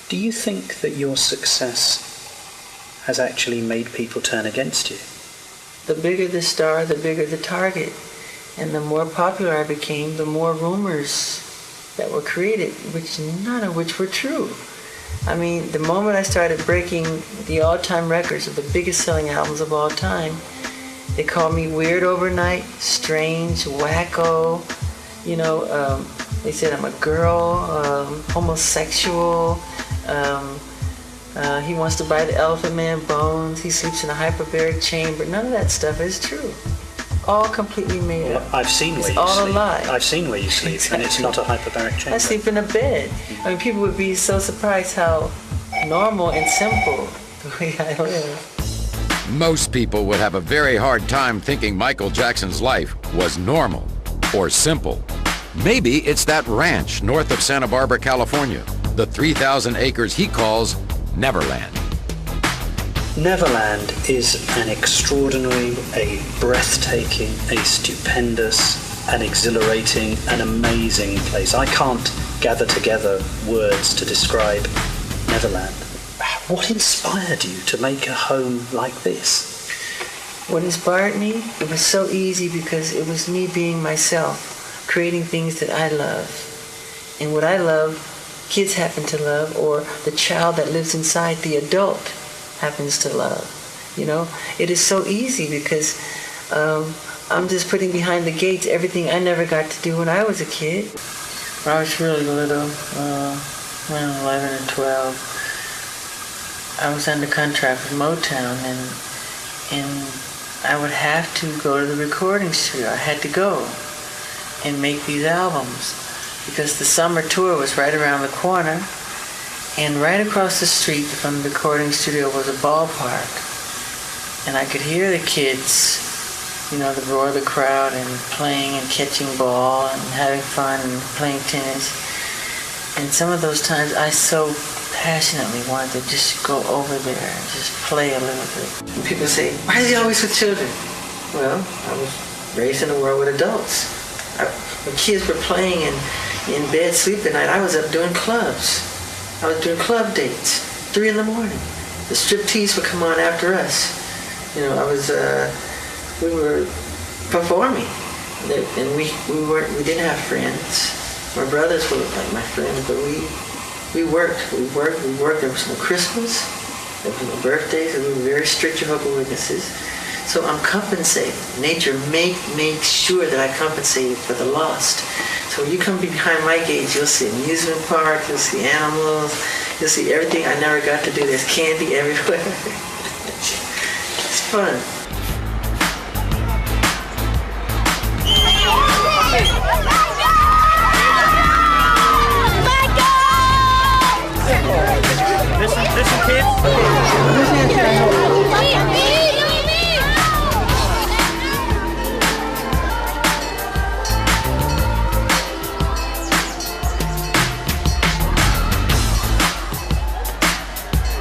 Do you think that your success has actually made people turn against you? The bigger the star, the bigger the target. And the more popular I became, the more rumors that were created, none of which were true. I mean, the moment I started breaking the all-time records of the biggest selling albums of all time, they called me weird overnight, strange, wacko. They said I'm a girl, homosexual. He wants to buy the Elephant Man bones. He sleeps in a hyperbaric chamber. None of that stuff is true. All completely made up. I've seen where you sleep. All a lie. I've seen where you sleep, exactly. And it's not a hyperbaric chamber. I sleep in a bed. I mean, people would be so surprised how normal and simple the way I live. Most people would have a very hard time thinking Michael Jackson's life was normal or simple. Maybe it's that ranch north of Santa Barbara, California, the 3,000 acres he calls Neverland. Neverland is an extraordinary, a breathtaking, a stupendous, an exhilarating, an amazing place. I can't gather together words to describe Neverland. What inspired you to make a home like this? What inspired me? It was so easy because it was me being myself, creating things that I love. And what I love, kids happen to love, or the child that lives inside the adult happens to love. It is so easy because I'm just putting behind the gates everything I never got to do when I was a kid. When I was really little, around 11 or 12, I was under contract with Motown, and I would have to go to the recording studio. I had to go and make these albums because the summer tour was right around the corner. And right across the street from the recording studio was a ballpark. And I could hear the kids, the roar of the crowd and playing and catching ball and having fun and playing tennis. And some of those times I so passionately wanted to just go over there and just play a little bit. And people say, why is he always with children? Well, I was raised in a world with adults. When kids were playing in bed, sleep at night, I was up doing clubs. I was doing club dates, 3 in the morning. The striptease would come on after us. We were performing, and we didn't have friends. My brothers were like my friends, but we worked. There was no Christmas, there was no birthdays, and we were very strict Jehovah's Witnesses. So I'm compensating. Nature makes sure that I compensate for the lost. So when you come behind my gates, you'll see amusement park, you'll see animals, you'll see everything I never got to do. There's candy everywhere. It's fun. Listen, kids.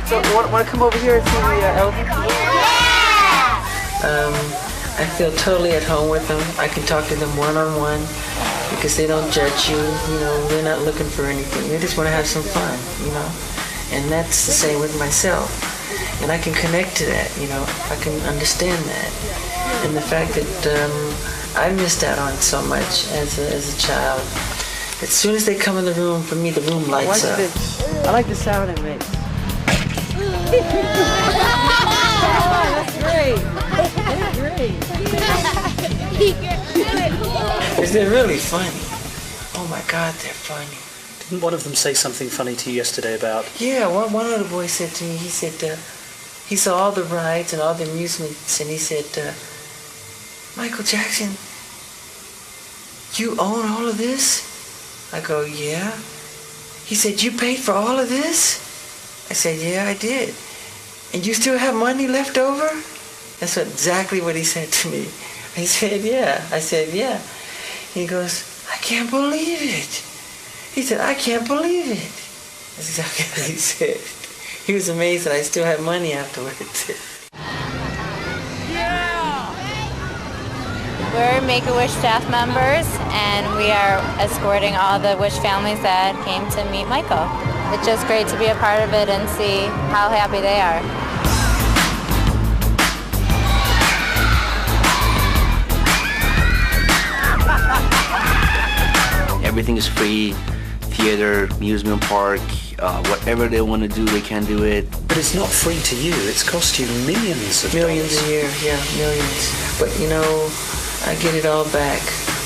So, want to come over here and see the elephant? I feel totally at home with them. I can talk to them one-on-one because they don't judge you. They're not looking for anything. They just want to have some fun, And that's the same with myself. And I can connect to that, I can understand that. And the fact that I missed out on so much as a child. As soon as they come in the room, for me, the room lights up. I like the sound it makes. That's great. That's great. Because they're really funny. Oh my God, they're funny. Didn't one of them say something funny to you yesterday about... Yeah, one of the boys said to me, he said, he saw all the rides and all the amusements, and he said, Michael Jackson, you own all of this? I go, yeah. He said, you paid for all of this? I said, yeah, I did. And you still have money left over? That's exactly what he said to me. I said, yeah. I said, yeah. He goes, I can't believe it. He said, I can't believe it. That's exactly what he said. He was amazed that I still had money afterwards. We're Make-A-Wish staff members, and we are escorting all the Wish families that came to meet Michael. It's just great to be a part of it and see how happy they are. Everything is free, theater, amusement park, whatever they want to do, they can do it. But it's not free to you. It's cost you millions of Millions dollars. a year, yeah, millions. But you know, I get it all back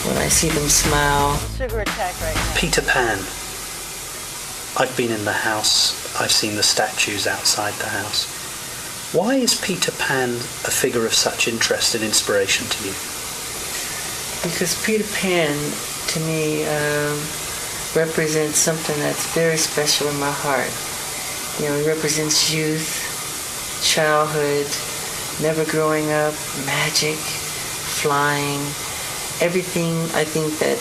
when I see them smile. Sugar attack right now. Peter Pan. I've been in the house. I've seen the statues outside the house. Why is Peter Pan a figure of such interest and inspiration to you? Because Peter Pan, to me, represents something that's very special in my heart. You know, it represents youth, childhood, never growing up, magic, flying, everything I think that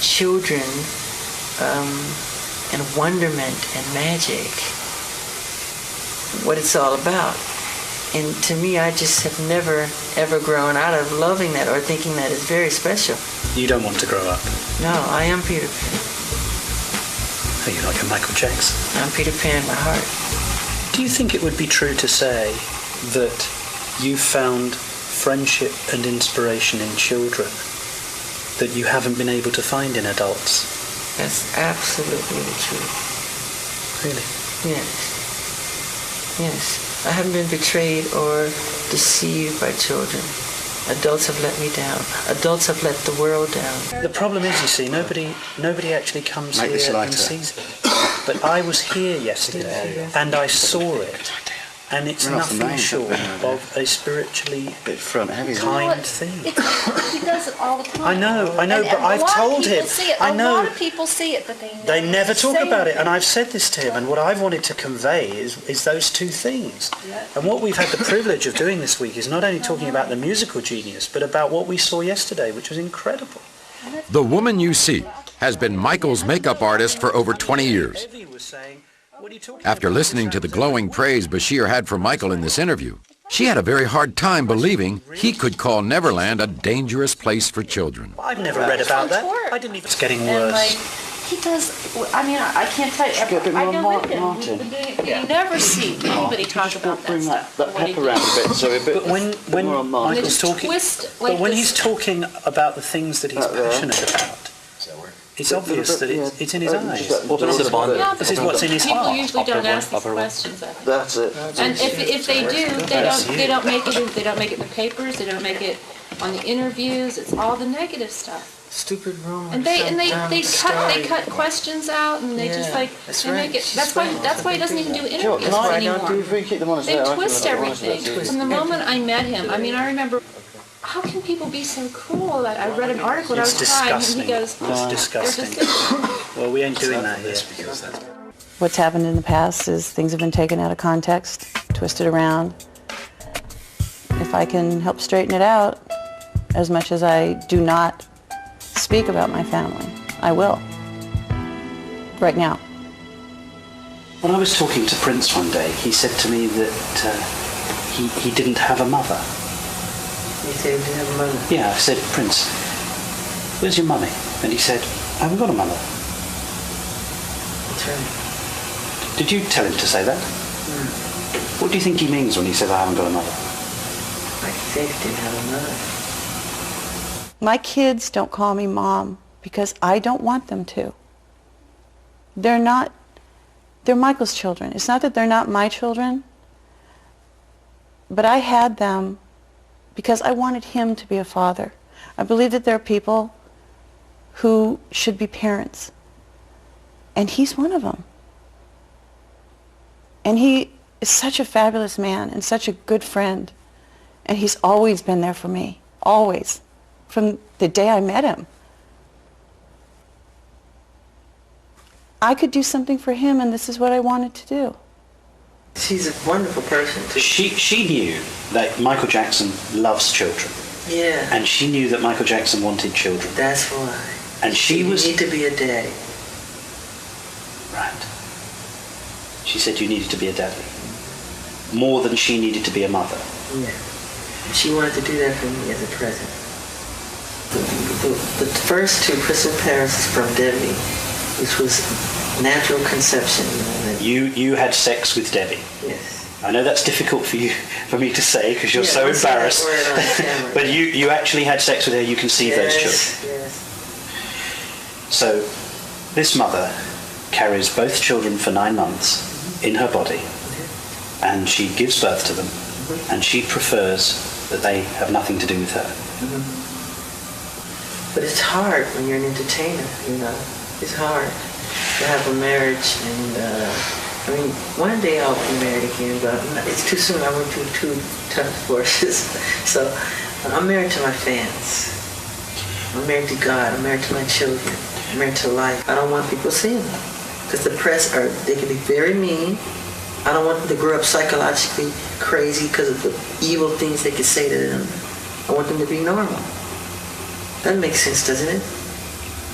children and wonderment and magic, what it's all about. And to me, I just have never, ever grown out of loving that or thinking that is very special. You don't want to grow up. No, I am Peter Pan. Are you like a Michael Jackson? I'm Peter Pan, my heart. Do you think it would be true to say that you found friendship and inspiration in children that you haven't been able to find in adults? That's absolutely the truth. Really? Yes. Yes. I haven't been betrayed or deceived by children. Adults have let me down. Adults have let the world down. The problem is, you see, nobody actually comes Make this here and lighter. sees it. But I was here yesterday and I saw it. And it's Run off the nothing main, short something. of a spiritually Bit front heavy. kind thing. He does it all the time. I know, And but I've told him. A I know. lot of people see it, but They never talk say about it, and anything. I've said this to him, and what I've wanted to convey is those two things. And what we've had the privilege of doing this week is not only talking about the musical genius, but about what we saw yesterday, which was incredible. The woman you see has been Michael's makeup artist for over 20 years. Evie was saying, "What are you talking After about? listening to the glowing praise Bashir had for Michael in this interview, she had a very hard time believing he could call Neverland a dangerous place for children. I've never read about that. I didn't even... It's getting And worse. he does. I mean, I can't tell you. Get a bit I more know with him. Martin. We've been doing it. You never see anybody talk about that stuff. That What he pepper around a bit, so a bit. But when more on Martin. Michael's just talking... twist it but like when this. he's talking about the things that he's passionate about, it's obvious that it's in his eyes. Yeah, This is what's in his people heart. usually don't ask these questions. That's it. And if they do, they don't make it. They don't make it in the papers. They don't make it on the interviews. It's all the negative stuff. Stupid rumors. And they cut questions out, and they just Yeah, like that's they right. make it. She's That's why right. he doesn't even do interviews Can I anymore. do if we keep them honest They there, I twist reckon I'll everything. honest, From the moment I met him, I mean, I remember. How can people be so cruel? That I read an article and I It's was crying, and disgusting. he goes, It's disgusting. Well, we ain't doing that here. What's happened in the past is things have been taken out of context, twisted around. If I can help straighten it out, as much as I do not speak about my family, I will. Right now. When I was talking to Prince one day, he said to me that he didn't have a mother. You say you didn't have a mother. Yeah, I said, Prince, where's your mummy? And he said, I haven't got a mother. That's right. Did you tell him to say that? What do you think he means when he says, I haven't got a mother? Like you said, you didn't have a mother. My kids don't call me mom because I don't want them to. They're Michael's children. It's not that they're not my children, but I had them because I wanted him to be a father. I believe that there are people who should be parents, and he's one of them. And he is such a fabulous man and such a good friend, and he's always been there for me, always, from the day I met him. I could do something for him, and this is what I wanted to do. She's a wonderful person, too. She knew that Michael Jackson loves children. Yeah. And she knew that Michael Jackson wanted children. That's why. And she was... You need to be a daddy. Right. She said you needed to be a daddy. More than she needed to be a mother. Yeah. She wanted to do that for me as a present. The first two Crystal Paris from Debbie, which was natural conception. You had sex with Debbie. Yes. I know that's difficult for me to say because you're so embarrassed. But you actually had sex with her. You conceived those children. Yes. So this mother carries both children for 9 months in her body, and she gives birth to them, and she prefers that they have nothing to do with her. But it's hard when you're an entertainer, you know. It's hard to have a marriage, and I mean, one day I'll be married again, but it's too soon. I went through 2 tough divorces. So I'm married to my fans. I'm married to God. I'm married to my children. I'm married to life. I don't want people seeing me, because the press they can be very mean. I don't want them to grow up psychologically crazy because of the evil things they could say to them. I want them to be normal. That makes sense, doesn't it?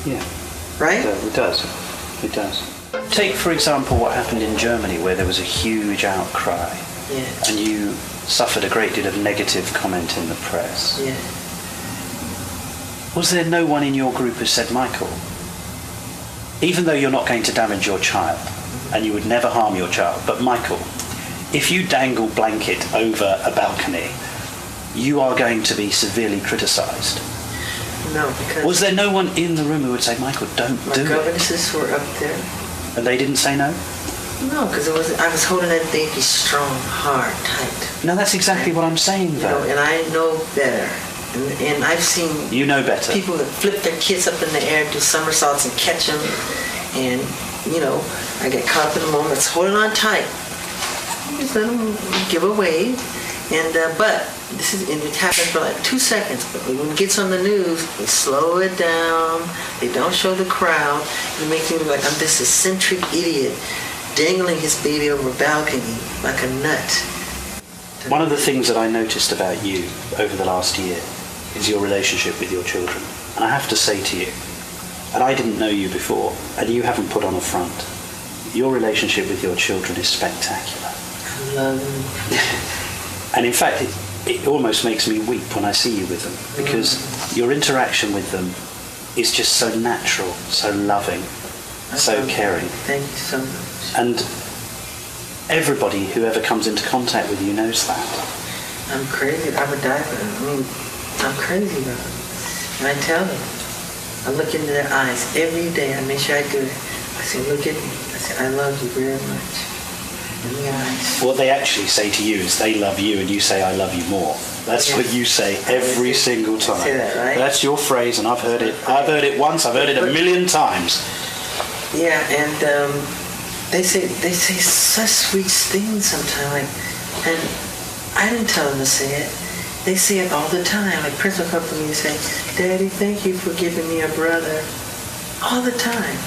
Yeah. Right? It does. It does. Take, for example, what happened in Germany, where there was a huge outcry, and you suffered a great deal of negative comment in the press. Yeah. Was there no one in your group who said, Michael, even though you're not going to damage your child, and you would never harm your child, but Michael, if you dangle blanket over a balcony, you are going to be severely criticised? No, because... Was there no one in the room who would say, Michael, don't do it? My governesses were up there. And they didn't say no? No, because I was holding that baby strong, hard, tight. No, that's exactly what I'm saying, though. You know, and I know better. And I've seen... You know better. People that flip their kids up in the air and do somersaults and catch them. And, you know, I get caught up in the moment. It's holding on tight. Just let them give a wave. And, but... and it happens for like 2 seconds, but when it gets on the news, they slow it down, they don't show the crowd, it makes me look like I'm this eccentric idiot dangling his baby over a balcony like a nut. One of the things that I noticed about you over the last year is your relationship with your children. And I have to say to you, and I didn't know you before, and you haven't put on a front, your relationship with your children is spectacular. I love them. And in fact, it almost makes me weep when I see you with them, because your interaction with them is just so natural, so loving, so caring. Thank you so much. And everybody who ever comes into contact with you knows that. I'm crazy. I would die for them. I mean, I'm crazy about them. And I tell them. I look into their eyes every day. I make sure I do it. I say, look at me. I say, I love you very much. In the eyes. What they actually say to you is they love you and you say, I love you more. That's what you say every single time. Say that, right? That's your phrase, and I've heard it. I've heard it once. I've heard it a million times. Yeah, and they say such sweet things sometimes. Like, and I didn't tell them to say it. They say it all the time. Like Prince will come to me and say, Daddy, thank you for giving me a brother. All the time.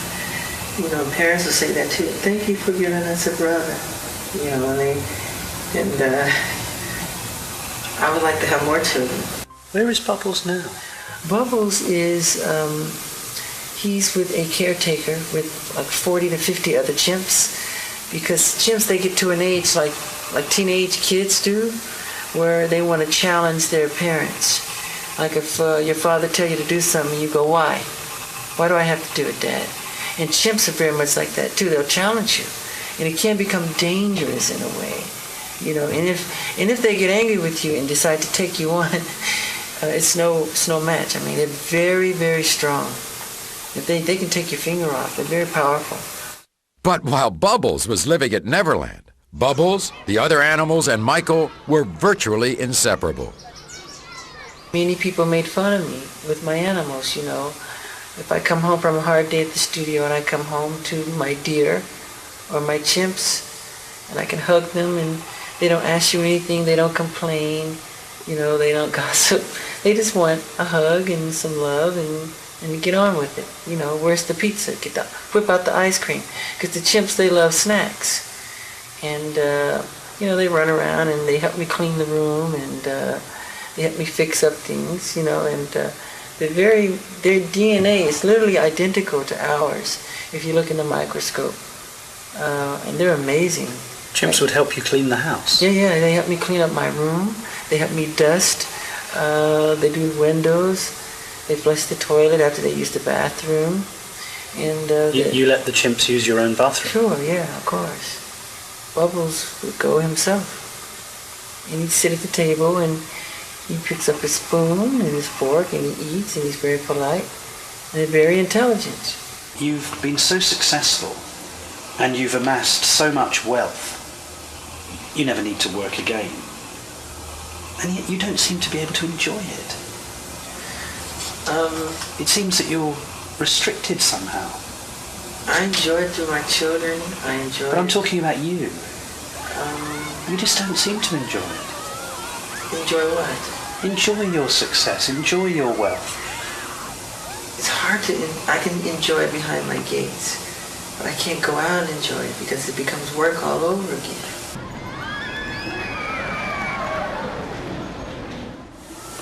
You know, parents will say that too. Thank you for giving us a brother. You know, and I would like to have more children. Where is Bubbles now? Bubbles is, he's with a caretaker with like 40 to 50 other chimps, because chimps, they get to an age like teenage kids do, where they want to challenge their parents. Like if your father tell you to do something, you go, why? Why do I have to do it, Dad? And chimps are very much like that too. They'll challenge you, and it can become dangerous in a way, you know. And if they get angry with you and decide to take you on, it's no match. I mean, they're very, very strong. If they can take your finger off, they're very powerful. But while Bubbles was living at Neverland, Bubbles, the other animals, and Michael were virtually inseparable. Many people made fun of me with my animals, you know. If I come home from a hard day at the studio and I come home to my deer or my chimps, and I can hug them and they don't ask you anything, they don't complain, you know, they don't gossip. They just want a hug and some love and get on with it. You know, where's the pizza? Whip out the ice cream. Because the chimps, they love snacks. And, you know, they run around and they help me clean the room and they help me fix up things, you know, and their DNA is literally identical to ours if you look in the microscope. And they're amazing. Chimps would help you clean the house? Yeah, they help me clean up my room. They help me dust. They do windows. They flush the toilet after they use the bathroom. And you let the chimps use your own bathroom? Sure, yeah, of course. Bubbles would go himself. And he'd sit at the table and he picks up his spoon and his fork and he eats, and he's very polite and very intelligent. You've been so successful and you've amassed so much wealth. You never need to work again. And yet you don't seem to be able to enjoy it. It seems that you're restricted somehow. I enjoy it through my children. I enjoy it. But I'm talking about you. You just don't seem to enjoy it. Enjoy what? Enjoy your success. Enjoy your wealth. It's hard to... I can enjoy it behind my gates. But I can't go out and enjoy it because it becomes work all over again.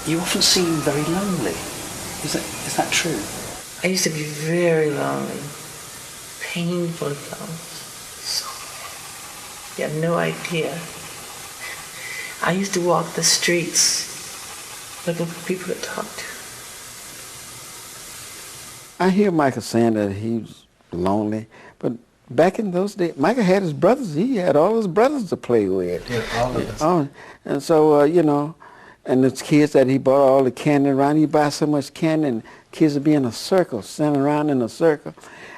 You often seem very lonely. Is that true? I used to be very lonely. Painfully lonely. So bad. You have no idea. I used to walk the streets looking for people to talk to. I hear Michael saying that he was lonely, but back in those days, Michael had his brothers. He had all his brothers to play with. Yeah, all of us. Oh, and so, you know, and the kids that he bought all the candy around, he buy so much candy, and kids would be in a circle, standing around in a circle,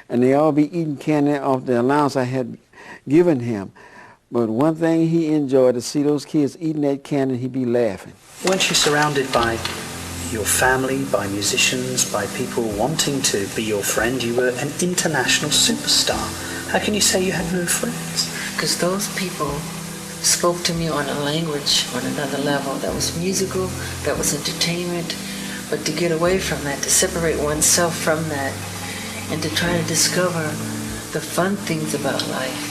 and they all be eating candy off the allowance I had given him. But one thing he enjoyed, to see those kids eating that candy, he'd be laughing. Weren't you surrounded by your family, by musicians, by people wanting to be your friend? You were an international superstar. How can you say you had no friends? Because those people spoke to me on a language on another level that was musical, that was entertainment. But to get away from that, to separate oneself from that, and to try to discover the fun things about life.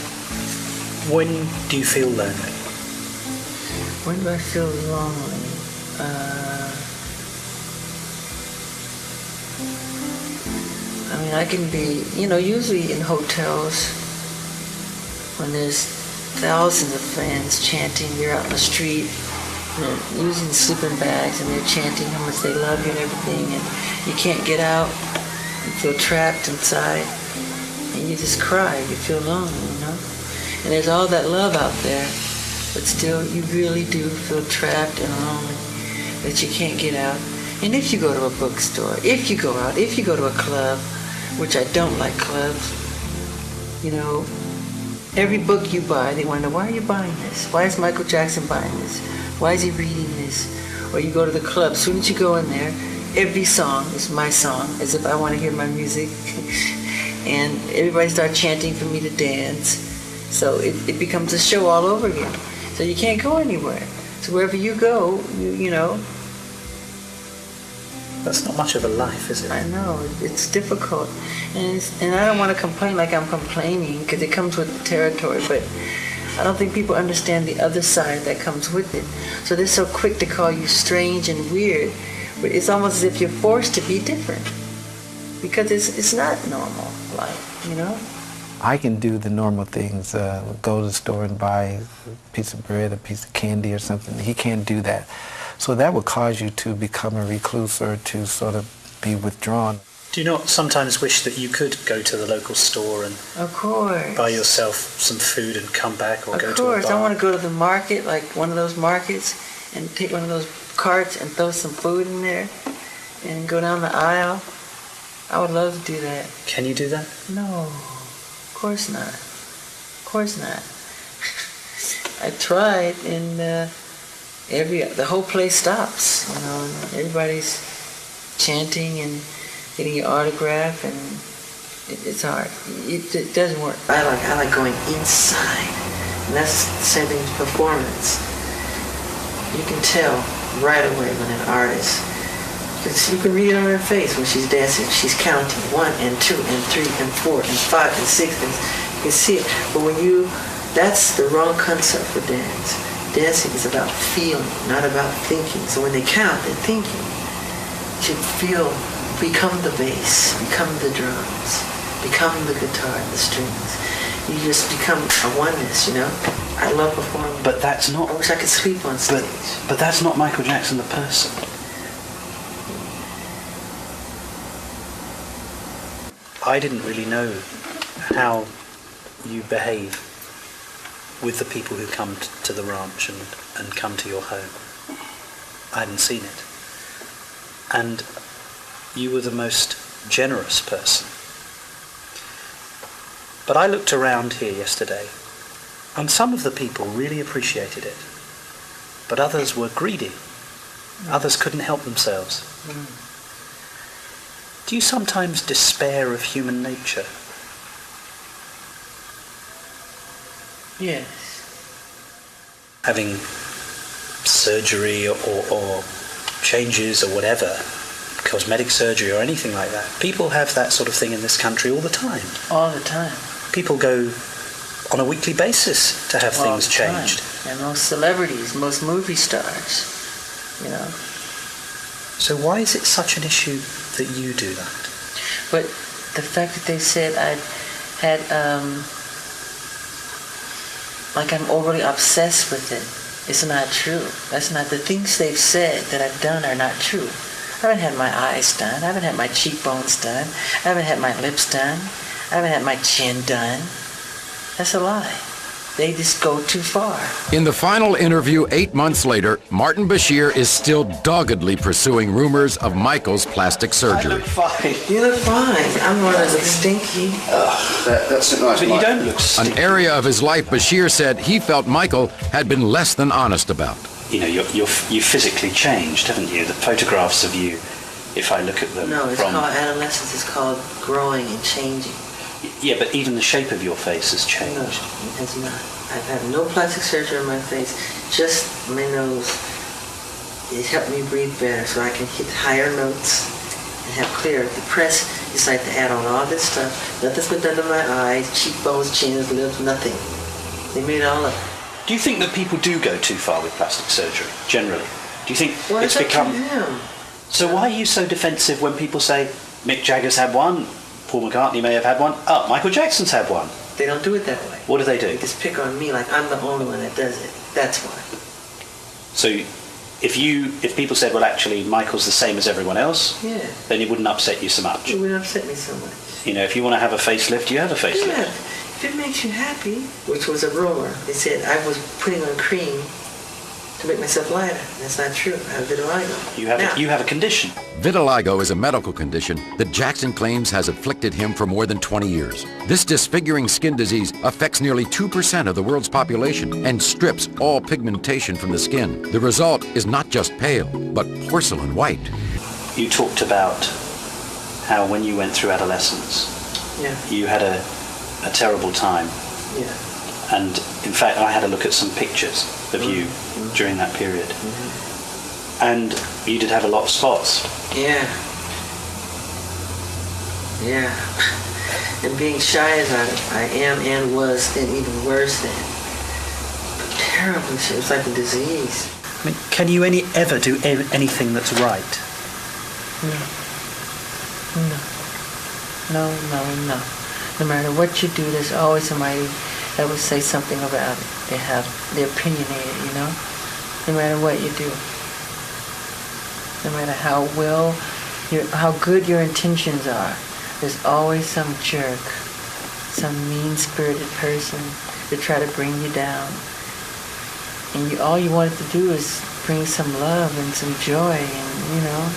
When do you feel lonely? When do I feel lonely? I mean, I can be, you know, usually in hotels when there's thousands of friends chanting, you're out in the street, and they're using sleeping bags and they're chanting how much they love you and everything, and you can't get out, you feel trapped inside, and you just cry, you feel lonely, you know? And there's all that love out there, but still you really do feel trapped and lonely, that you can't get out. And if you go to a bookstore, if you go out, if you go to a club, which I don't like clubs, you know, every book you buy, they want to know, why are you buying this? Why is Michael Jackson buying this? Why is he reading this? Or you go to the club, as soon as you go in there, every song is my song, as if I want to hear my music. And everybody starts chanting for me to dance. So it becomes a show all over again. So you can't go anywhere. So wherever you go, you know. That's not much of a life, is it? I know, it's difficult. And I don't want to complain like I'm complaining, because it comes with the territory, but I don't think people understand the other side that comes with it. So they're so quick to call you strange and weird, but it's almost as if you're forced to be different, because it's not normal life, you know? I can do the normal things, go to the store and buy a piece of bread, a piece of candy or something. He can't do that. So that would cause you to become a recluse or to sort of be withdrawn. Do you not sometimes wish that you could go to the local store and of course buy yourself some food and come back, or go to a bar? Of course, I want to go to the market, like one of those markets, and take one of those carts and throw some food in there and go down the aisle. I would love to do that. Can you do that? No, of course not. Of course not. I tried, and the whole place stops, you know, and everybody's chanting and getting your autograph, and it's hard. It doesn't work. I like going inside, and that's the same thing as performance. You can tell right away when an artist, because you can read it on her face when she's dancing. She's counting 1 and 2 and 3 and 4 and 5 and 6, and you can see it. But that's the wrong concept for dance. Dancing is about feeling, not about thinking. So when they count, they're thinking. You should become the bass, become the drums, become the guitar and the strings. You just become a oneness, you know? I love performing. But that's not... I wish I could sleep on stage. But that's not Michael Jackson the person. I didn't really know how you behave with the people who come to the ranch and come to your home. I hadn't seen it. And you were the most generous person. But I looked around here yesterday, and some of the people really appreciated it, but others were greedy. Others couldn't help themselves. Do you sometimes despair of human nature? Yes. Having surgery or changes or whatever, cosmetic surgery or anything like that. People have that sort of thing in this country all the time. All the time. People go on a weekly basis to have things changed. And most celebrities, most movie stars, you know. So why is it such an issue that you do that? But the fact that they said I had, like I'm overly obsessed with it, is not true. That's not, the things they've said that I've done are not true. I haven't had my eyes done. I haven't had my cheekbones done. I haven't had my lips done. I haven't had my chin done. That's a lie. They just go too far. In the final interview 8 months later, Martin Bashir is still doggedly pursuing rumors of Michael's plastic surgery. I look fine. You look fine. I'm one of the stinky. That's a nice. But you don't look stinky. An area of his life Bashir said he felt Michael had been less than honest about. You know, you physically changed, haven't you? The photographs of you, if I look at them. No, it's called adolescence. It's called growing and changing. Yeah, but even the shape of your face has changed. No, it has not. I've had no plastic surgery on my face, just my nose. It helped me breathe better so I can hit higher notes and have clear. The press is like to add on all this stuff. Nothing's been done to my eyes, cheekbones, chins, lips, nothing. They made all of it. Do you think that people do go too far with plastic surgery, generally? Do you think Well, it's up to become... them. So why are you so defensive when people say, Mick Jagger's had one, Paul McCartney may have had one, oh, Michael Jackson's had one? They don't do it that way. What do they do? They just pick on me like I'm the only one that does it. That's why. So if people said, well, actually, Michael's the same as everyone else, Yeah. then it wouldn't upset you so much. It would upset me so much. You know, if you want to have a facelift, you have a facelift. Yeah. If it makes you happy, which was a rumor, they said I was putting on cream to make myself lighter. That's not true. I have vitiligo. You have a condition. Vitiligo is a medical condition that Jackson claims has afflicted him for more than 20 years. This disfiguring skin disease affects nearly 2% of the world's population and strips all pigmentation from the skin. The result is not just pale, but porcelain white. You talked about how when you went through adolescence, you had a terrible time. Yeah. And in fact, I had a look at some pictures of you during that period. And you did have a lot of spots. Yeah. Yeah. And being shy as I am and was, then even worse then. Terribly shy. It was like a disease. I mean, can you ever do anything that's right? No. No matter what you do, there's always somebody that will say something about it. They're opinionated, you know? No matter what you do. No matter how good your intentions are, there's always some jerk, some mean-spirited person to try to bring you down. And all you wanted to do is bring some love and some joy, and you know.